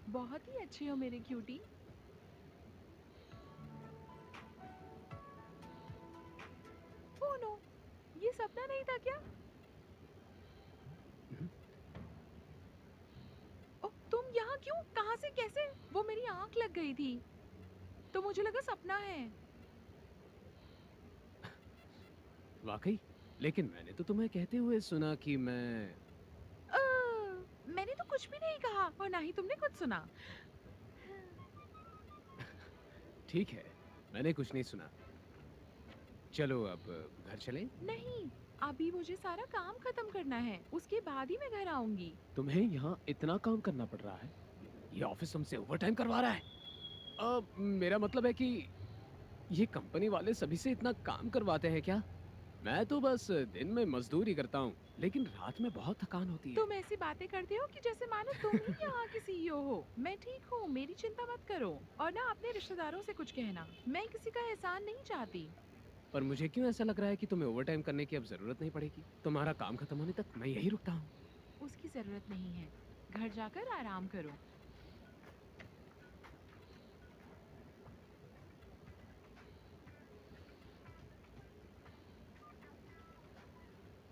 बहुत ही अच्छे हो मेरे क्यूटी। ओह नो, ये सपना नहीं था क्या? हम्म, ओह, तुम यहाँ क्यों? कहाँ से, कैसे? वो मेरी आंख लग गई थी, तो मुझे लगा सपना है। वाकई? लेकिन मैंने तो तुम्हें कहते हुए सुना कि मैं। अ, मैंने तो कुछ भी नहीं कहा और ना ही तुमने कुछ सुना। ठीक है, मैंने कुछ नहीं सुना। चलो अब घर चलें। नहीं, अभी मुझे सारा काम खत्म करना है, उसके बाद ही मैं घर आऊंगी। तुम्हें यहाँ इतना काम करना पड़ रहा है? ये ऑफिस तुमसे ओवरटाइम करवा रहा है? मेरा मतलब है कि ये कंपनी वाले सभी से इतना काम करवाते हैं क्या? मैं तो बस दिन में मजदूरी करता हूँ, लेकिन रात में बहुत थकान होती है। तुम ऐसी बातें करते हो कि जैसे मानो तुम ही यहाँ की सीईओ हो। मैं ठीक हूँ, मेरी चिंता मत करो। और ना अपने रिश्तेदारों से कुछ कहना, मैं किसी का एहसान नहीं चाहती। पर मुझे क्यों ऐसा लग रहा है कि तुम्हें ओवरटाइम करने की अब जरूरत नहीं पड़ेगी? तुम्हारा काम खत्म होने तक मैं यही रुकता हूँ। उसकी जरूरत नहीं है, घर जाकर आराम करो।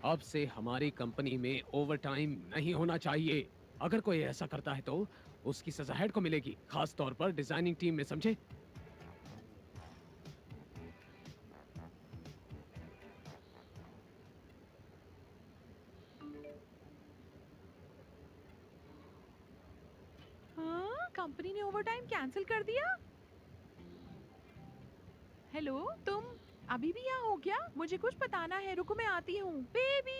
अब से हमारी कंपनी में ओवरटाइम नहीं होना चाहिए। अगर कोई ऐसा करता है तो उसकी सजा हेड को मिलेगी, खास तौर पर डिजाइनिंग टीम में, समझे? हाँ, कंपनी ने ओवरटाइम कैंसिल कर दिया। हेलो, तुम अभी भी यहाँ हो क्या? मुझे कुछ बताना है, रुको मैं आती हूँ। ओ, बेबी,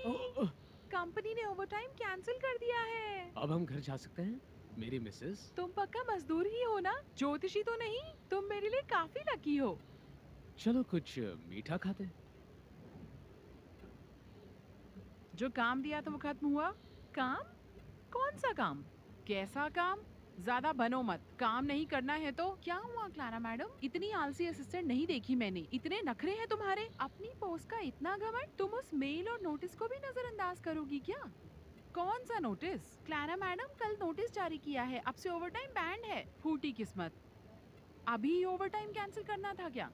ओ, कंपनी ने ओवरटाइम कैंसिल कर दिया है। अब हम घर जा सकते हैं, मेरी मिसेस? तुम पक्का मजदूर ही हो ना, ज्योतिषी तो नहीं? तुम मेरे लिए काफी लकी हो। चलो कुछ मीठा खाते हैं। जो काम दिया था वो खत्म हुआ। काम? कौन सा काम? कैसा काम? ज्यादा बनो मत, काम नहीं करना है तो क्या हुआ क्लारा मैडम? इतनी आलसी असिस्टेंट नहीं देखी मैंने। इतने नखरे हैं तुम्हारे, अपनी पोस्ट का इतना घमंड। तुम उस मेल और नोटिस को भी नजरअंदाज करोगी क्या? कौन सा नोटिस? क्लारा मैडम, कल नोटिस जारी किया है, अब से ओवरटाइम बैंड है। फूटी किस्मत, अभी ओवरटाइम कैंसिल करना था क्या?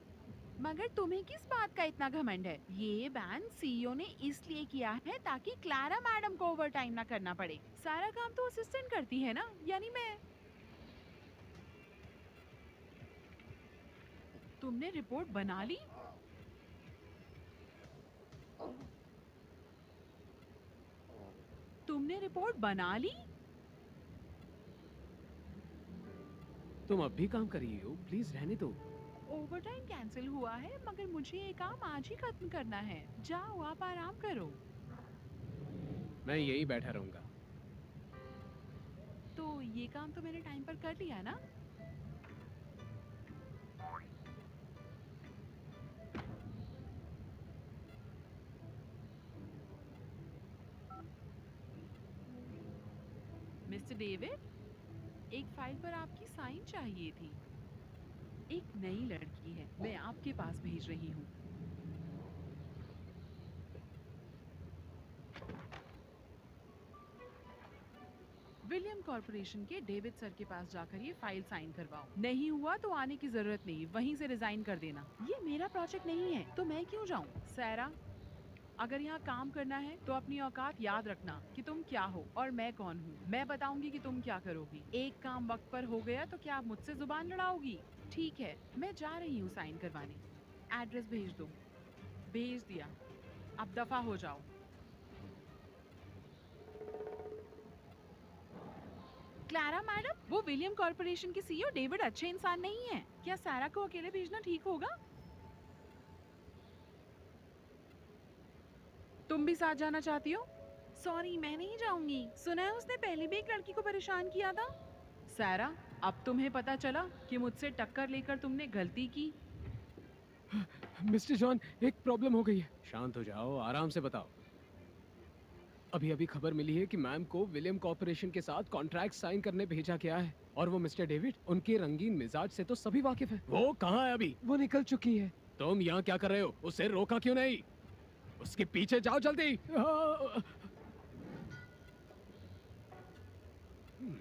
मगर तुम्हें किस बात का इतना घमंड है? ये बैन सीईओ ने इसलिए किया है ताकि क्लारा मैडम को ओवरटाइम ना करना पड़े। सारा काम तो असिस्टेंट करती है ना, यानी मैं। तुमने रिपोर्ट बना ली? तुमने रिपोर्ट बना ली? तुम अब भी काम कर रही हो, प्लीज रहने दो। ओवरटाइम कैंसिल हुआ है, मगर मुझे ये काम आज ही खत्म करना है। जाओ, आप आराम करो। मैं यही बैठा रहूंगा। तो ये काम तो मैंने टाइम पर कर लिया ना? मिस्टर डेविड, एक फाइल पर आपकी साइन चाहिए थी। एक नई लड़की है, मैं आपके पास भेज रही हूँ। विलियम कॉर्पोरेशन के डेविड सर के पास जाकर ये फाइल साइन करवाओ। नहीं हुआ तो आने की जरूरत नहीं, वहीं से रिजाइन कर देना। ये मेरा प्रोजेक्ट नहीं है तो मैं क्यों जाऊँ? सारा, अगर यहाँ काम करना है तो अपनी औकात याद रखना कि तुम क्या हो और मैं कौन हूँ। मैं बताऊंगी कि तुम क्या करोगी। एक काम वक्त पर हो गया तो क्या आप मुझसे जुबान लड़ाओगी? ठीक है, मैं जा रही हूँ साइन करवाने। एड्रेस भेज दो। भेज दिया, अब दफा हो जाओ। क्लारा मैडम, वो विलियम कॉर्पोरेशन के सीईओ डेविड अच्छे इंसान नहीं है। क्या सारा को अकेले भेजना ठीक होगा? तुम भी साथ जाना चाहती हो? सॉरी, मैं नहीं जाऊंगी। सुना है उसने पहले भी एक लड़की को परेशान किया था। सारा, अब तुम्हें पता चला कि मुझसे टक्कर लेकर तुमने गलती की। मिस्टर जॉन, एक प्रॉब्लम हो गई है। शांत हो जाओ, आराम से बताओ। अभी अभी खबर मिली है कि मैम को विलियम कॉर्पोरेशन के साथ कॉन्ट्रैक्ट साइन करने भेजा गया है, और वो मिस्टर डेविड, उनके रंगीन मिजाज से तो सभी वाकिफ हैं। वो कहाँ है अभी? वो निकल चुकी है। तुम यहाँ क्या कर रहे हो? उसे रोका क्यों नहीं? उसके पीछे जाओ जल्दी। हम्म,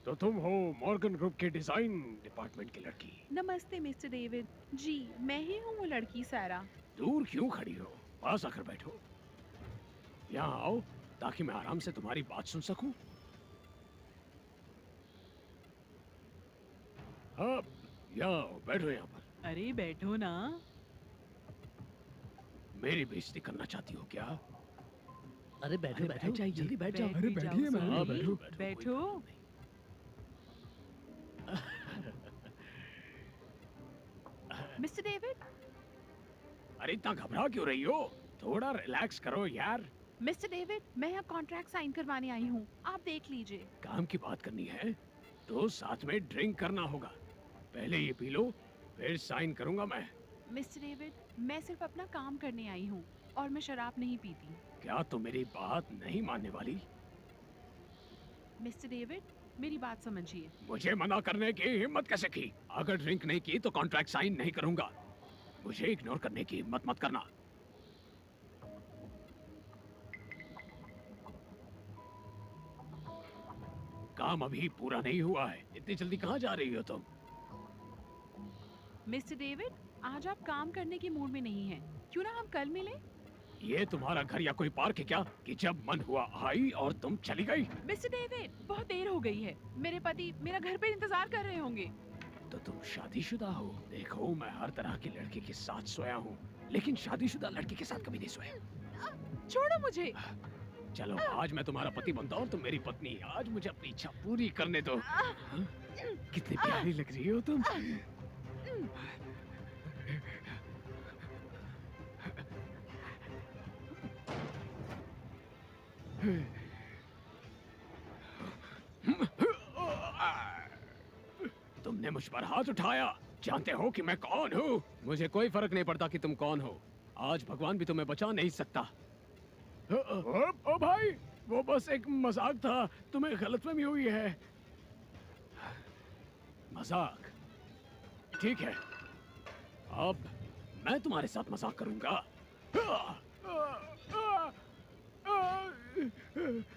तो तुम हो मॉर्गन ग्रुप के डिजाइन डिपार्टमेंट की लड़की। नमस्ते मिस्टर डेविड। जी, मैं ही हूँ वो लड़की सारा। दूर क्यों खड़ी हो? पास आकर बैठो। यहाँ आओ ताकि मैं आराम से तुम्हारी बात सुन सकूं। हाँ, यहाँ आओ, बैठो यहाँ पर। अरे बैठो ना। मेरी बेइज्जती करना चाहती हो क्या? अरे बैठो अरे बैठो बैठ जाइए। जल्दी बैठ जाओ। बैठ अरे भी जाओ बैठिए मैम। हाँ, सही। बैठो, बैठो, कोई बैठो। प्रॉब्लम नहीं। Mister David. अरे इतना घबरा क्यों रही हो? थोड़ा रिलैक्स करो यार। मिस्टर डेविड, मैं यहाँ कॉन्ट्रैक्ट साइन करवाने आई हूँ, आप देख लीजिए। काम की बात करनी है तो साथ में ड्रिंक करना होगा। पहले ये पी लो, फिर साइन करूंगा मैं। मिस्टर डेविड, मैं सिर्फ अपना काम करने आई हूँ और मैं शराब नहीं पीती। क्या तुम मेरी बात नहीं मानने वाली? मिस्टर डेविड, मेरी बात समझिए। मुझे मना करने की हिम्मत कैसे की? अगर ड्रिंक नहीं की तो कॉन्ट्रैक्ट साइन नहीं करूंगा। मुझे इग्नोर करने की हिम्मत मत करना। काम अभी पूरा नहीं हुआ है। इतनी जल्दी कहाँ जा रही हो तुम? मिस्टर डेविड, आज आप काम करने की मूड में नहीं हैं। क्यों ना हम कल मिलें? ये तुम्हारा घर या कोई पार्क है क्या कि जब मन हुआ आई और तुम चली गई? मिस्टर डेविड, बहुत देर हो गई है। मेरे पति मेरा घर पे इंतजार कर रहे होंगे। तो तुम शादीशुदा हो? देखो मैं हर तरह की लड़की के साथ सोया हूँ, लेकिन शादीशुदा लड़की के साथ कभी नहीं सोया। छोड़ो मुझे। चलो आज मैं तुम्हारा पति बनता हूँ और तुम मेरी पत्नी। आज मुझे अपनी इच्छा पूरी करने दो। हाँ? कितनी प्यारी लग रही हो तुम। तुमने मुझ पर हाथ उठाया। जानते हो कि मैं कौन हूँ? मुझे कोई फर्क नहीं पड़ता कि तुम कौन हो। आज भगवान भी तुम्हें बचा नहीं सकता। ओ भाई, वो बस एक मजाक था। तुम्हें गलतफहमी हुई है। मजाक? ठीक है, अब मैं तुम्हारे साथ मजाक करूंगा।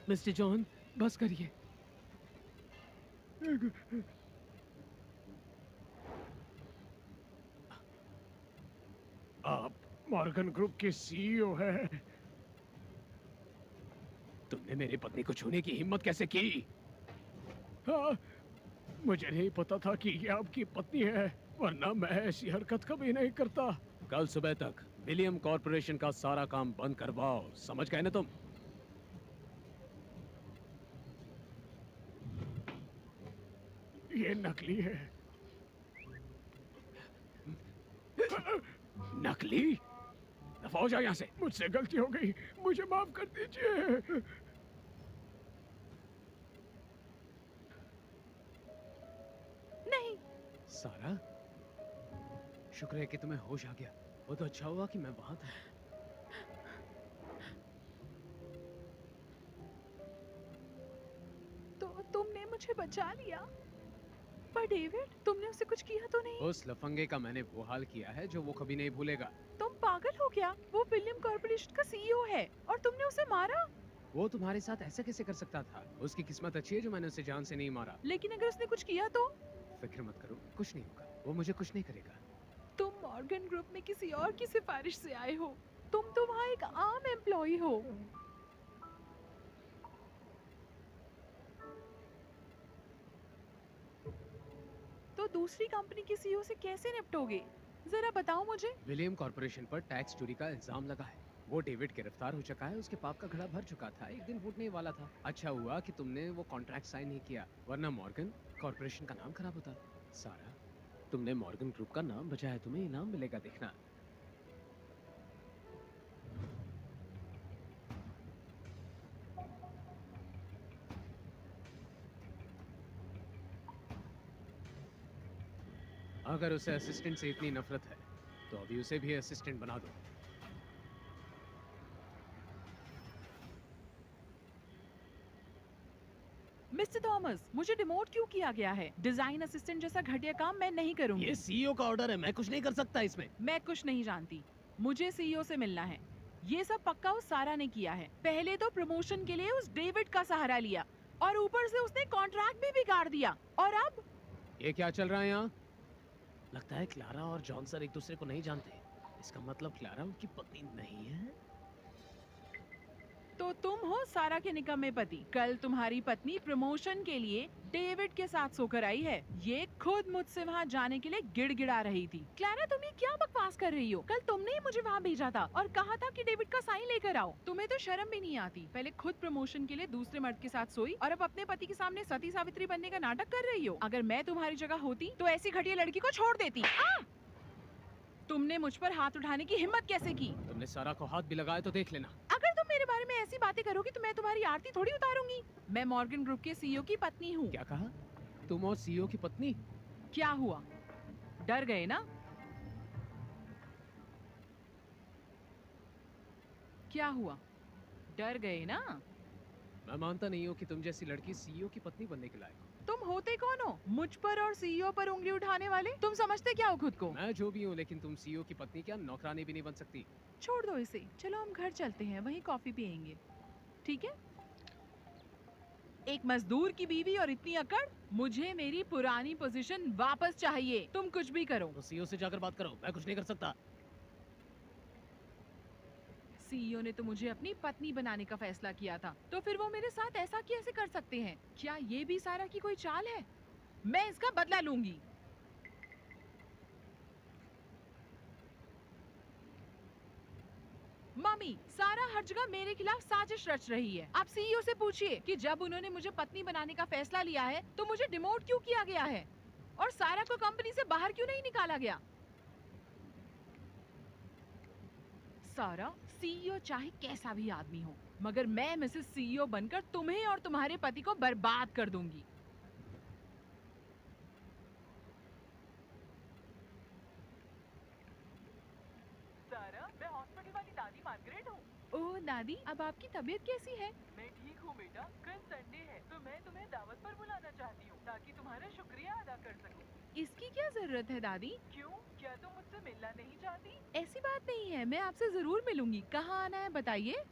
मिस्टर जॉन, बस करिए। आप मॉर्गन ग्रुप के सीईओ हैं। तुमने मेरी पत्नी को छूने की हिम्मत कैसे की? हाँ, मुझे नहीं पता था कि ये आपकी पत्नी है, वरना मैं ऐसी हरकत कभी नहीं करता। कल सुबह तक विलियम कॉर्पोरेशन का सारा काम बंद करवाओ, समझ गए ना तुम? ये नकली है। नकली? दफा हो जाओ यहाँ से। मुझसे गलती हो गई, मुझे माफ कर दीजिए। नहीं। सारा, शुक्र है कि तुम्हें होश आ गया। वो तो अच्छा हुआ कि मैं वहां था। तो तुमने मुझे बचा लिया। पर डेविड, तुमने उसे कुछ किया तो नहीं? उस लफंगे का मैंने वो हाल किया है जो वो कभी नहीं भूलेगा। तुम पागल हो क्या? वो विलियम कॉर्पोरेशन का सीईओ है और तुमने उसे मारा। वो तुम्हारे साथ ऐसा कैसे कर सकता था? उसकी किस्मत अच्छी है जो मैंने उसे जान से नहीं मारा। लेकिन अगर उसने कुछ किया तो? फिक्र मत करो, कुछ नहीं होगा। वो मुझे कुछ नहीं करेगा। तुम मॉर्गन ग्रुप में किसी और की सिफारिश से आए हो। तुम तो वहाँ एक आम एम्प्लॉय हो। तो दूसरी कंपनी के सीईओ से कैसे निपटोगे? जरा बताओ मुझे। विलियम कॉर्पोरेशन पर टैक्स चोरी का इल्जाम लगा है। वो डेविड गिरफ्तार हो चुका है, उसके पाप का घड़ा भर चुका था, एक दिन फूटने ही वाला था। अच्छा हुआ कि तुमने वो कॉन्ट्रैक्ट साइन नहीं किया, वरना मॉर्गन कॉर्पोरेशन का नाम खराब होता। सारा, तुमने मॉर्गन ग्रुप का नाम बचाया, तुम्हें इनाम मिलेगा, देखना। अगर उसे असिस्टेंट से इतनी नफरत है तो अभी उसे भी असिस्टेंट बना दो। मिस्टर थॉमस, मुझे डिमोट क्यों किया गया है? डिजाइन असिस्टेंट जैसा घटिया काम मैं नहीं करूंगी। ये सीईओ का ऑर्डर है, मैं कुछ नहीं कर सकता इसमें। मैं कुछ नहीं जानती। मुझे सीईओ से मिलना है। ये सब पक्का उस सारा ने किया है। पहले तो प्रमोशन के लिए उस डेविड का सहारा लिया, और ऊपर से उसने कॉन्ट्रैक्ट भी बिगाड़ दिया। और अब ये क्या चल रहा है यहाँ? लगता है क्लारा और जॉन सर एक दूसरे को नहीं जानते। इसका मतलब क्लारा उनकी पत्नी नहीं है। तो तुम हो सारा के निकम्मे पति। कल तुम्हारी पत्नी प्रमोशन के लिए डेविड के साथ सोकर आई है। ये खुद मुझसे वहाँ जाने के लिए गिड़गिड़ा रही थी। क्लारा, तुम ये क्या बकवास कर रही हो? कल तुमने ही मुझे वहाँ भेजा था और कहा था कि डेविड का साइन लेकर आओ। तुम्हें तो शर्म भी नहीं आती। पहले खुद प्रमोशन के लिए दूसरे मर्द के साथ सोई और अब अपने पति के सामने सती सावित्री बनने का नाटक कर रही हो। अगर मैं तुम्हारी जगह होती तो ऐसी घटिया लड़की को छोड़ देती। तुमने मुझ पर हाथ उठाने की हिम्मत कैसे की? तुमने सारा को हाथ भी लगाया तो देख लेना। अगर तुम मेरे बारे में ऐसी बातें करोगी तो मैं तुम्हारी आरती थोड़ी उतारूंगी। मैं मॉर्गन ग्रुप के सीईओ की पत्नी हूँ। क्या कहा? तुम और सीईओ की पत्नी? क्या हुआ? डर गए ना? क्या हुआ? डर गए ना? मैं मानता नहीं हूँ कि तुम जैसी लड़की सीईओ की पत्नी बनने के लायक हो। तुम होते कौन हो मुझ पर और सीईओ पर उंगली उठाने वाले? तुम समझते क्या हो खुद को? मैं जो भी हूँ, लेकिन तुम सीईओ की पत्नी क्या नौकरानी भी नहीं बन सकती। छोड़ दो इसे। चलो हम घर चलते हैं, वहीं कॉफी पियेंगे। ठीक है? एक मजदूर की बीवी और इतनी अकड़? मुझे मेरी पुरानी पोजीशन वापस चाहिए। तुम कुछ भी करो। तो सीईओ से जाकर बात करो, मैं कुछ नहीं कर सकता। सीईओ ने तो मुझे अपनी पत्नी बनाने का फैसला किया था, तो फिर वो मेरे साथ ऐसा कैसे कर सकते हैं? क्या ये भी सारा की कोई चाल है? मैं इसका बदला लूंगी। मम्मी, सारा हर जगह मेरे खिलाफ साजिश रच रही है। आप सीईओ से पूछिए कि जब उन्होंने मुझे पत्नी बनाने का फैसला लिया है तो मुझे डिमोट क्यों किया गया है और सारा को कंपनी से बाहर क्यों नहीं निकाला गया। सारा, सीईओ चाहे कैसा भी आदमी हो, मगर मैं मिसेस सीईओ बनकर तुम्हें और तुम्हारे पति को बर्बाद कर दूंगी। सारा, मैं हॉस्पिटल वाली दादी मार्गरेट हूँ। ओह दादी, अब आपकी तबीयत कैसी है? मैं ठीक हूँ बेटा। कल संडे है तो मैं तुम्हें दावत पर बुलाना चाहती हूँ ताकि तुम्हारा शुक्रिया अदा कर सकूँ। इसकी क्या जरूरत है दादी? क्यों, क्या तुम मुझसे मिलना नहीं चाहती? ऐसी बात नहीं है, मैं आपसे जरूर मिलूंगी। कहाँ आना है बताइए।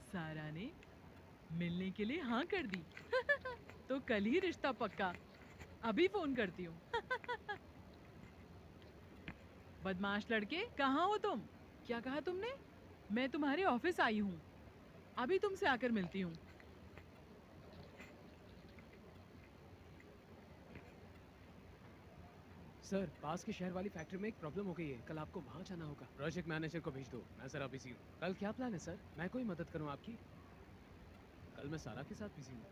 सारा ने मिलने के लिए हाँ कर दी। तो कल ही रिश्ता पक्का। अभी फोन करती हूँ। बदमाश लड़के, कहाँ हो तुम? क्या कहा तुमने? मैं तुम्हारे ऑफिस आई हूँ। अभी तुमसे आकर मिलती हूँ। सर, पास के शहर वाली फैक्ट्री में एक प्रॉब्लम हो गई है। कल आपको वहाँ जाना होगा। प्रोजेक्ट मैनेजर को भेज दो, मैं जरा बिजी हूँ। कल क्या प्लान है सर? मैं कोई मदद करूँ आपकी? कल मैं सारा के साथ बिजी हूँ।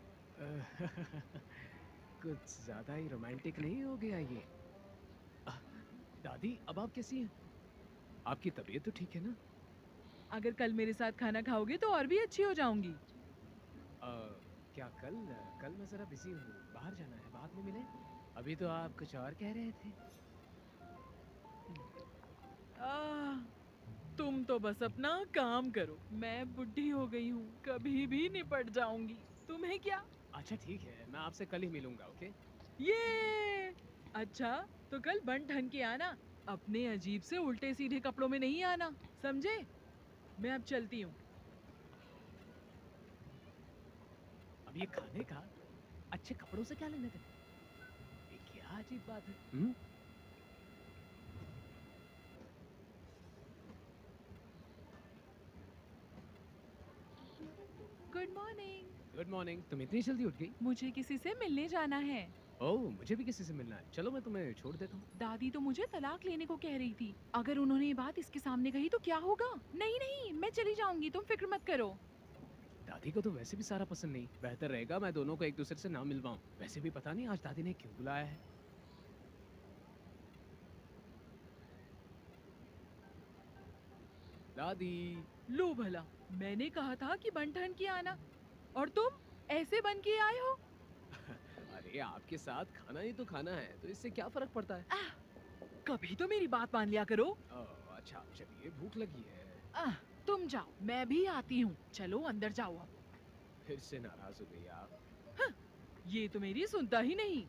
कुछ ज्यादा ही रोमांटिक नहीं हो गया ये? आह, दादी, अब आप कैसी हैं? आपकी तबीयत तो ठीक है ना? अगर कल मेरे साथ खाना खाओगे तो और भी अच्छी हो जाऊंगी। क्या कल? कल मैं जरा बिजी हूँ, बाहर जाना है, बाद में मिले। अभी तो आप कुछ और कह रहे थे। तुम तो बस अपना काम करो। मैं बुढ़ी हो गई हूँ, कभी भी निपट जाऊंगी। तुम्हें क्या? अच्छा ठीक है, मैं आपसे कल ही मिलूंगा, ओके? ये अच्छा, तो कल बन ठन के आना। अपने अजीब से उल्टे सीधे कपड़ों में नहीं आना, समझे? मैं अब चलती हूँ। अब ये खाने का अच्छे कपड़ों से क्या लेने देना? ये क्या अजीब बात है? Good morning. Good morning. तुम इतनी जल्दी उठ गई? मुझे किसी से मिलने जाना है। ओह, मुझे भी किसी से मिलना है। चलो मैं तुम्हें छोड़ देता हूँ। दादी तो मुझे तलाक लेने को कह रही थी। अगर उन्होंने ये बात इसके सामने कही तो क्या होगा? नहीं नहीं, मैं चली जाऊंगी, तुम फिक्र मत करो। दादी को तो वैसे भी सारा पसंद नहीं। बेहतर रहेगा मैं दोनों को एक दूसरे से ना मिलवाऊं। वैसे भी पता नहीं आज दादी ने क्यों बुलाया है। दादी। लो भला, मैंने कहा था कि बन ठन के आना और तुम ऐसे बन के आए हो। अरे आपके साथ खाना ही तो खाना है, तो इससे क्या फर्क पड़ता है? कभी तो मेरी बात मान लिया करो। ओह, अच्छा चलिए, भूख लगी है। तुम जाओ, मैं भी आती हूँ। चलो अंदर जाओ अब। फिर से नाराज हो गई आप। ये तो मेरी सुनता ही नहीं।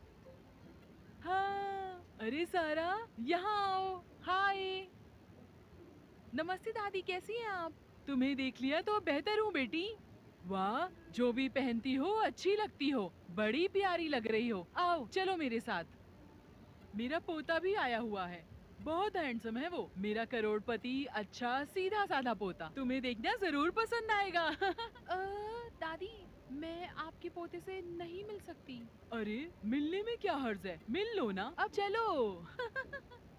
हाँ, अरे सारा, यहाँ आओ। हाय। नमस्ते दादी, कैसी हैं आप? तुम्हें देख लिया तो बेहतर हूँ बेटी। वाह, जो भी पहनती हो अच्छी लगती हो, बड़ी प्यारी लग रही हो। आओ चलो मेरे साथ। मेरा पोता भी आया हुआ है, बहुत हैंडसम है वो। मेरा करोड़पति अच्छा सीधा साधा पोता, तुम्हें देखना जरूर पसंद आएगा। दादी, मैं आपके पोते से नहीं मिल सकती। अरे मिलने में क्या हर्ज है, मिल लो ना। अब चलो।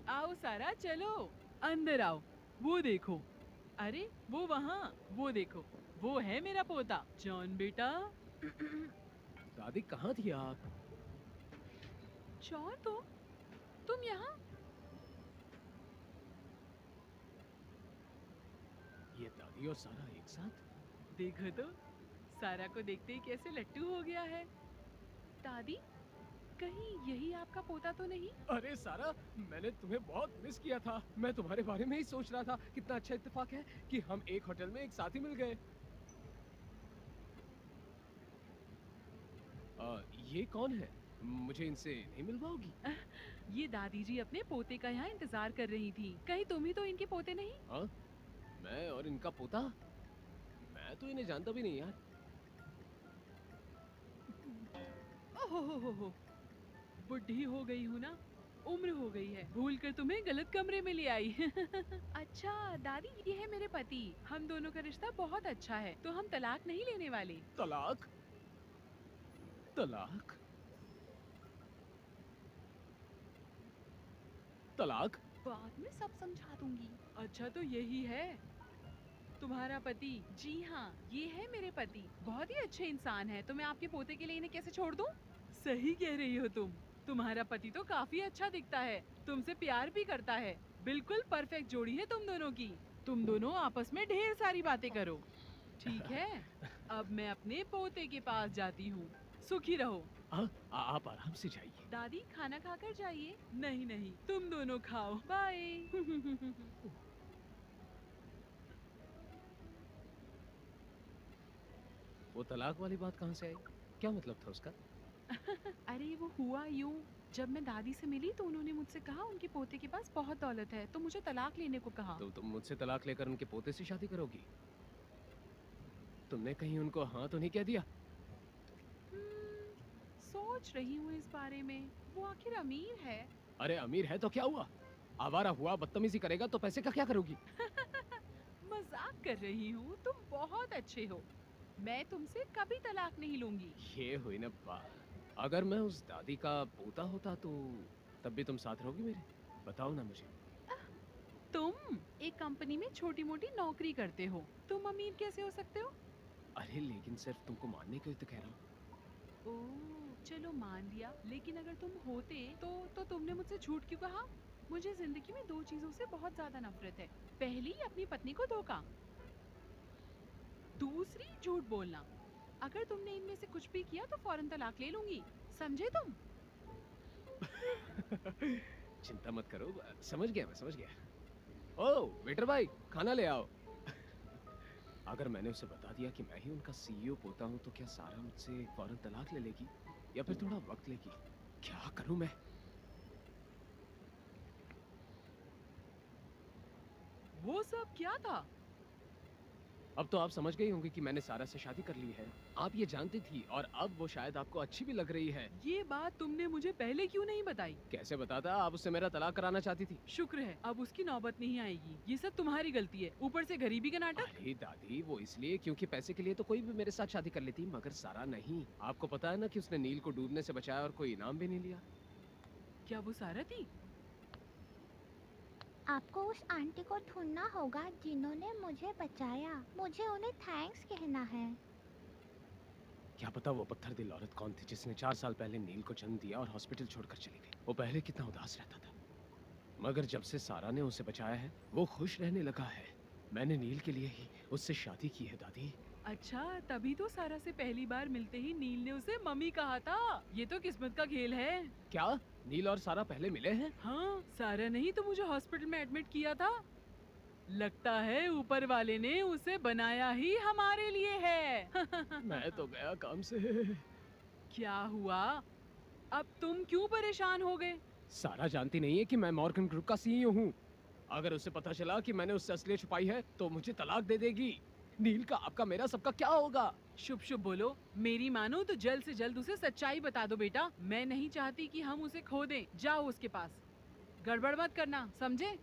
आओ सारा, चलो अंदर आओ। वो देखो, अरे वो वहाँ, वो देखो, वो है मेरा पोता जॉन बेटा। दादी कहाँ थी आप? जॉन, तुम यहाँ? ये दादी और सारा एक साथ? देखो तो, सारा को देखते ही कैसे लट्टू हो गया है। दादी, कहीं यही आपका पोता तो नहीं? अरे सारा, मैंने तुम्हें बहुत मिस किया था। मैं तुम्हारे बारे में ही सोच रहा था। कितना अच्छा इत्तेफाक है कि हम एक होटल में एक साथ ही मिल गए। ये कौन है? मुझे इनसे नहीं मिलवाओगी? ये दादी जी अपने पोते का यहाँ इंतजार कर रही थी। कहीं तुम ही तो इनके पोते नहीं? हाँ, मैं और इनका पोता? मैं तो इन्हें जानता भी नहीं यार। ओहो, बुढ़ी हो गई हूँ ना, उम्र हो गई है, भूल कर तुम्हें गलत कमरे में ले आई। अच्छा दादी, ये है मेरे पति। हम दोनों का रिश्ता बहुत अच्छा है, तो हम तलाक नहीं लेने वाले। तलाक? तलाक? तलाक? बाद में सब समझा दूंगी। अच्छा तो यही है तुम्हारा पति? जी हाँ, ये है मेरे पति। बहुत ही अच्छे इंसान है, तो मैं आपके पोते के लिए इन्हें कैसे छोड़ दूं? सही कह रही हो तुम। तुम्हारा पति तो काफी अच्छा दिखता है, तुमसे प्यार भी करता है। बिल्कुल परफेक्ट जोड़ी है तुम दोनों की। तुम दोनों आपस में ढेर सारी बातें करो, ठीक है? अब मैं अपने पोते के पास जाती हूँ। सुखी रहो। आप आराम से जाइए। दादी, खाना खाकर जाइए। नहीं नहीं, तुम दोनों खाओ। बाय। वो तलाक वाली बात कहाँ से आई? क्या मतलब था उसका? अरे वो हुआ यूं, जब मैं दादी से मिली तो उन्होंने मुझसे कहा उनके पोते के पास बहुत दौलत है, तो मुझे तलाक लेने को कहा। तो तुम मुझसे तलाक लेकर उनके पोते से शादी करोगी? तुमने कहीं उनको हाँ तो नहीं कह दिया? सोच रही हूँ इस बारे में। वो आखिर अमीर है। अरे अमीर है तो क्या हुआ? आवारा हुआ, बदतमीजी करेगा तो पैसे का क्या करोगी? मजाक कर रही हूँ, तुम बहुत अच्छे हो। मैं तुमसे कभी तलाक नहीं लूंगी। ये हुई ना बात। अगर मैं उस दादी का पोता होता तो तब भी तुम साथ रहोगी मेरे? बताओ ना मुझे। तुम एक कंपनी में छोटी मोटी नौकरी करते हो, तुम अमीर कैसे हो सकते हो? अरे लेकिन सिर्फ तुमको मानने के लिए तो कह रहा हूँ। ओह, चलो मान लिया, लेकिन अगर तुम होते तो तुमने मुझसे झूठ क्यों कहा? मुझे जिंदगी में दो चीजों से बहुत ज्यादा नफरत है। पहली, अपनी पत्नी को धोखा। दूसरी, झूठ बोलना। अगर तुमने इनमें से कुछ भी किया तो फौरन तलाक ले लूंगी, समझे तुम? चिंता मत करो, समझ गया, मैं समझ गया। ओ वेटर भाई, खाना ले आओ। अगर मैंने उसे बता दिया कि मैं ही उनका सीईओ पोता हूँ तो क्या सारा मुझसे फौरन तलाक ले लेगी या फिर थोड़ा वक्त लेगी? क्या करूं मैं? वो सब क्या था? अब तो आप समझ गई होंगी कि मैंने सारा से शादी कर ली है। आप ये जानती थी और अब वो शायद आपको अच्छी भी लग रही है। ये बात तुमने मुझे पहले क्यों नहीं बताई? कैसे बताता? आप उससे मेरा तलाक कराना चाहती थी। शुक्र है अब उसकी नौबत नहीं आएगी। ये सब तुम्हारी गलती है, ऊपर से गरीबी का नाटक। अरे दादी, वो इसलिए क्योंकि पैसे के लिए तो कोई भी मेरे साथ शादी कर लेती, मगर सारा नहीं। आपको पता है ना कि उसने नील को डूबने से बचाया और कोई इनाम भी नहीं लिया। क्या वो सारा थी? आपको उस आंटी को ढूंढना होगा जिन्होंने मुझे बचाया। मुझे उन्हें थैंक्स कहना है। क्या पता वो पत्थर दिल औरत कौन थी जिसने 4 साल पहले नील को जन्म दिया और हॉस्पिटल छोड़कर चली गई। वो पहले कितना उदास रहता था, मगर जब से सारा ने उसे बचाया है वो खुश रहने लगा है। मैंने नील के लिए ही उससे शादी की है दादी। अच्छा, तभी तो सारा से पहली बार मिलते ही नील ने उसे मम्मी कहा था। ये तो किस्मत का खेल है। क्या नील और सारा पहले मिले हैं? हाँ, सारा ने ही तो मुझे हॉस्पिटल में एडमिट किया था। लगता है ऊपर वाले ने उसे बनाया ही हमारे लिए है। मैं तो गया काम से। क्या हुआ? अब तुम क्यों परेशान हो गए? सारा जानती नहीं है कि मैं मॉर्गन ग्रुप का सीईओ हूँ। अगर उसे पता चला कि मैंने उससे असलियत छुपाई है तो मुझे तलाक दे देगी। नील का, आपका, मेरा, सबका क्या होगा? शुभ शुभ बोलो। मेरी मानो तो जल्द से जल्द उसे सच्चाई बता दो बेटा। मैं नहीं चाहती कि हम उसे खो दें। जाओ उसके पास, गड़बड़ मत करना, समझे?